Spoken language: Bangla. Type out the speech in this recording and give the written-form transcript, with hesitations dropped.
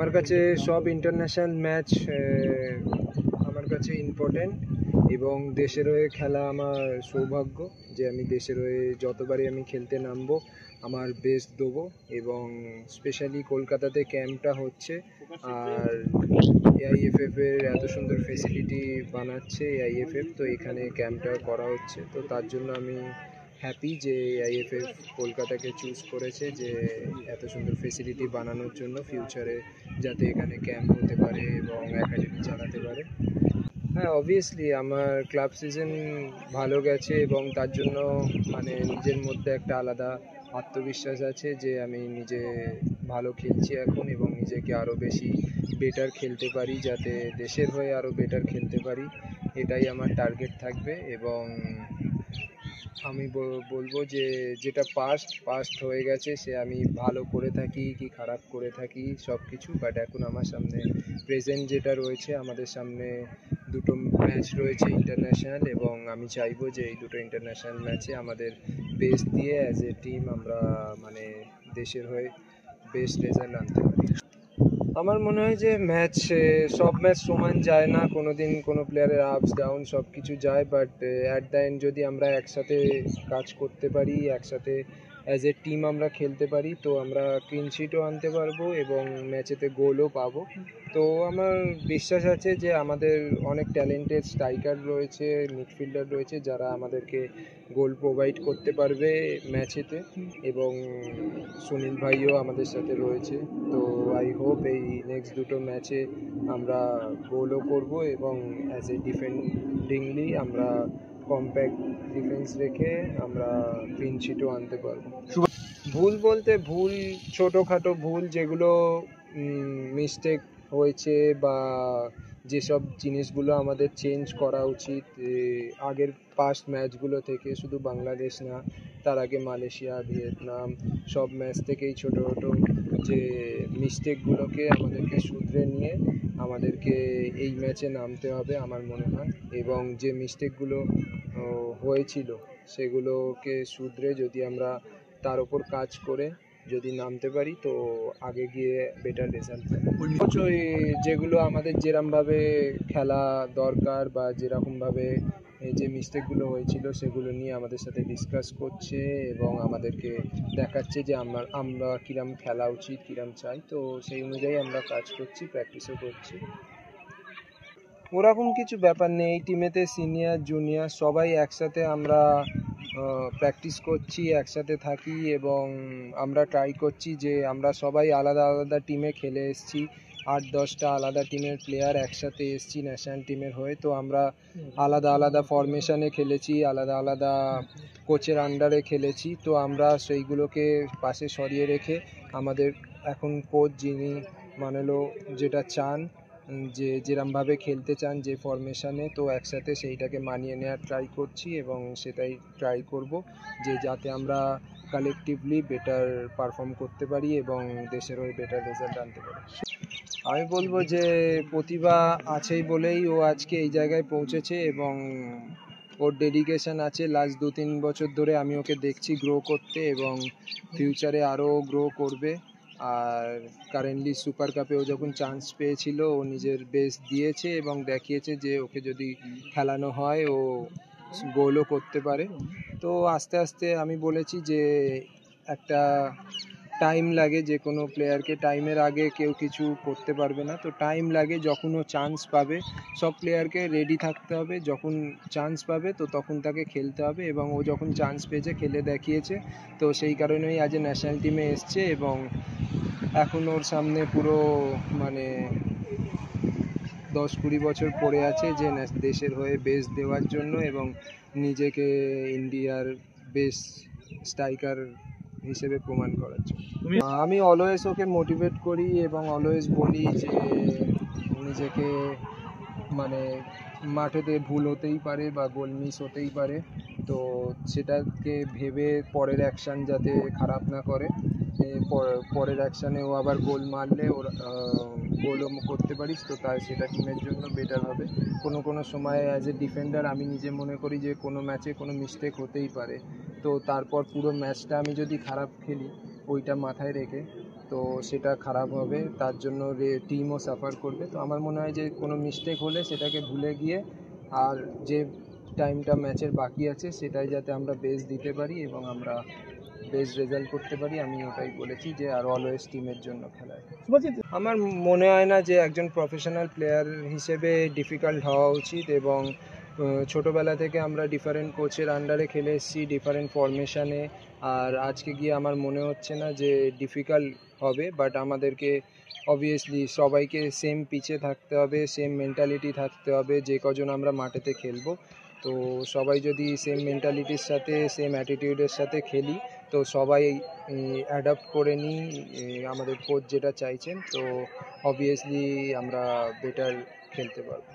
আমার কাছে সব ইন্টারন্যাশনাল ম্যাচ আমার কাছে ইম্পর্টেন্ট এবং দেশের হয়ে খেলা আমার সৌভাগ্য যে আমি দেশের হয়ে যতবারই আমি খেলতে নামবো আমার বেস্ট দেবো এবং স্পেশালি কলকাতাতে ক্যাম্পটা হচ্ছে আর এআইএফএফ এর এত সুন্দর ফেসিলিটি বানাচ্ছে এআইএফএফ, তো এখানে ক্যাম্পটা করা হচ্ছে, তো তার জন্য আমি হ্যাপি যে এআইএফএফ কলকাতাকে চুজ করেছে যে এত সুন্দর ফেসিলিটি বানানোর জন্য ফিউচারে যাতে এখানে ক্যাম্প হতে পারে এবং একাডেমি চালাতে পারে। হ্যাঁ, অবভিয়াসলি আমার ক্লাব সিজন ভালো গেছে এবং তার জন্য মানে নিজের মধ্যে একটা আলাদা আত্মবিশ্বাস আছে যে আমি নিজে ভালো খেলছি এখন এবং নিজেকে আরও বেশি বেটার খেলতে পারি, যাতে দেশের হয়ে আরও বেটার খেলতে পারি, এটাই আমার টার্গেট থাকবে। এবং আমি বলবো যে যেটা পাস্ট হয়ে গেছে সে আমি ভালো করে থাকি কি খারাপ করে থাকি সব কিছু, বাট এখন আমার সামনে প্রেজেন্ট যেটা রয়েছে, আমাদের সামনে দুটো ম্যাচ রয়েছে ইন্টারন্যাশনাল এবং আমি চাইবো যে এই দুটো ইন্টারন্যাশনাল ম্যাচে আমাদের বেস্ট দিয়ে অ্যাজ এ টিম আমরা মানে দেশের হয়ে বেস্ট রেজাল্ট আনতে পারি। আমার মনে হয় যে সব ম্যাচ সমান যায় না, কোনো দিন কোনো প্লেয়ারের আপস ডাউন সব কিছু যায়, বাট অ্যাট দ্য এন্ড যদি আমরা একসাথে কাজ করতে পারি, একসাথে অ্যাজ এ টিম আমরা খেলতে পারি, তো আমরা ক্লিন শিটও আনতে পারবো এবং ম্যাচেতে গোলও পাবো। তো আমার বিশ্বাস আছে যে আমাদের অনেক ট্যালেন্টেড স্ট্রাইকার রয়েছে, মিডফিল্ডার রয়েছে যারা আমাদেরকে গোল প্রোভাইড করতে পারবে ম্যাচেতে, এবং সুনীল ভাইও আমাদের সাথে রয়েছে। তো আই হোপ এই নেক্সট দুটো ম্যাচে আমরা গোলও করব এবং অ্যাজ এ ডিফেন্ডিংলি আমরা কম্প্যাক্ট ডিফেন্স রেখে আমরা ক্লিন শিটও আনতে পারবো। ভুল বলতে ভুল ছোটোখাটো ভুল যেগুলো মিস্টেক হয়েছে বা যেসব জিনিসগুলো আমাদের চেঞ্জ করা উচিত আগের পাস্ট ম্যাচগুলো থেকে, শুধু বাংলাদেশ না, তার আগে মালয়েশিয়া, ভিয়েতনাম সব ম্যাচ থেকেই ছোটো ছোটো যে মিস্টেকগুলোকে আমাদেরকে শুধরে নিয়ে আমাদেরকে এই ম্যাচে নামতে হবে আমার মনে হয়, এবং যে মিস্টেকগুলো হয়েছিল সেগুলোকে শুধরে যদি আমরা তার ওপর কাজ করে যদি নামতে পারি তো আগে গিয়ে বেটার রেজাল্ট পাই। যেগুলো আমাদের যেরকমভাবে খেলা দরকার বা যেরকমভাবে যে মিস্টেকগুলো হয়েছিল সেগুলো নিয়ে আমাদের সাথে ডিসকাস করছে এবং আমাদেরকে দেখাচ্ছে যে আমরা কীরকম খেলা উচিত, কীরকম চাই, তো সেই অনুযায়ী আমরা কাজ করছি, প্র্যাকটিসও করছি। ওরকম কিছু ব্যাপার নেই, এই টিমেতে সিনিয়র জুনিয়র সবাই একসাথে আমরা প্র্যাকটিস করছি, একসাথে থাকি এবং আমরা ট্রাই করছি যে আমরা সবাই আলাদা আলাদা টিমে খেলে এসেছি, 8-10টা আলাদা টিমের প্লেয়ার একসাথে এসেছি ন্যাশনাল টিমের হয়ে, তো আমরা আলাদা আলাদা ফরমেশনে খেলেছি, আলাদা আলাদা কোচের আন্ডারে খেলেছি, তো আমরা সেইগুলোকে পাশে সরিয়ে রেখে আমাদের এখন কোচ যিনি মানলো যেটা চান, যে যেরমভাবে খেলতে চান যে ফরমেশনে, তো একসাথে সেইটাকে মানিয়ে নেওয়ার ট্রাই করছি এবং সেটাই ট্রাই করব যে যাতে আমরা কালেকটিভলি বেটার পারফর্ম করতে পারি এবং দেশের হয়ে বেটার রেজাল্ট আনতে পারি। আমি বলবো যে প্রতিভা আছেই বলেই ও আজকে এই জায়গায় পৌঁছেছে এবং ওর ডেডিকেশন আছে। লাস্ট 2-3 বছর ধরে আমি ওকে দেখছি গ্রো করতে এবং ফিউচারে আরও গ্রো করবে। আর কারেন্টলি সুপার কাপে ও যখন চান্স পেয়েছিল ও নিজের বেস্ট দিয়েছে এবং দেখিয়েছে যে ওকে যদি খেলানো হয় ও গোলও করতে পারে। তো আস্তে আস্তে আমি বলেছি যে একটা টাইম লাগে, যে কোনো প্লেয়ারকে টাইমের আগে কেউ কিছু করতে পারবে না, তো টাইম লাগে, যখন ও চান্স পাবে সব প্লেয়ারকে রেডি থাকতে হবে, যখন চান্স পাবে তো তখন তাকে খেলতে হবে এবং ও যখন চান্স পেয়েছে খেলে দেখিয়েছে, তো সেই কারণেই আজ ন্যাশনাল টিমে এসছে এবং এখন ওর সামনে পুরো মানে 10-20 বছর পড়ে আছে যে দেশের হয়ে বেস্ট দেওয়ার জন্য এবং নিজেকে ইন্ডিয়ার বেস্ট স্ট্রাইকার হিসেবে প্রমাণ করার জন্য। আমি অলওয়েজ ওকে মোটিভেট করি এবং অলওয়েজ বলি যে নিজেকে মানে মাঠেতে ভুল হতেই পারে বা গোল মিস হতেই পারে, তো সেটাকে ভেবে পরের অ্যাকশান যাতে খারাপ না করে, পরের অ্যাকশানে ও আবার গোল মারলে ওর গোলও করতে পারিস, তো তাই সেটা টিমের জন্য বেটার হবে। কোনো সময় অ্যাজ এ ডিফেন্ডার আমি নিজে মনে করি যে কোনো ম্যাচে কোনো মিস্টেক হতেই পারে, তো তারপর পুরো ম্যাচটা আমি যদি খারাপ খেলি ওইটা মাথায় রেখে তো সেটা খারাপ হবে, তার জন্য টিমও সাফার করবে। তো আমার মনে হয় যে কোনো মিস্টেক হলে সেটাকে ভুলে গিয়ে আর যে টাইমটা ম্যাচের বাকি আছে সেটাই যাতে আমরা বেস্ট দিতে পারি এবং আমরা বেস্ট রেজাল্ট করতে পারি, আমি ওটাই বলেছি যে আর অলওয়েজ টিমের জন্য খেলায়। আমার মনে হয় না যে একজন প্রফেশনাল প্লেয়ার হিসেবে ডিফিকাল্ট হওয়া উচিত, এবং ছোটোবেলা থেকে আমরা ডিফারেন্ট কোচের আন্ডারে খেলে এসেছি, ডিফারেন্ট ফরমেশানে। আর আজকে গিয়ে আমার মনে হচ্ছে না যে ডিফিকাল্ট হবে, বাট আমাদেরকে অবভিয়াসলি সবাইকে সেম পিচে থাকতে হবে, সেম মেন্টালিটি থাকতে হবে যে কজন আমরা মাঠেতে খেলবো। তো সবাই যদি সেম মেন্টালিটির সাথে সেম অ্যাটিটিউডের সাথে খেলি তো সবাই অ্যাডাপ্ট করে নিই আমাদের কোচ যেটা চাইছেন, তো অবভিয়াসলি আমরা বেটার খেলতে পারবো।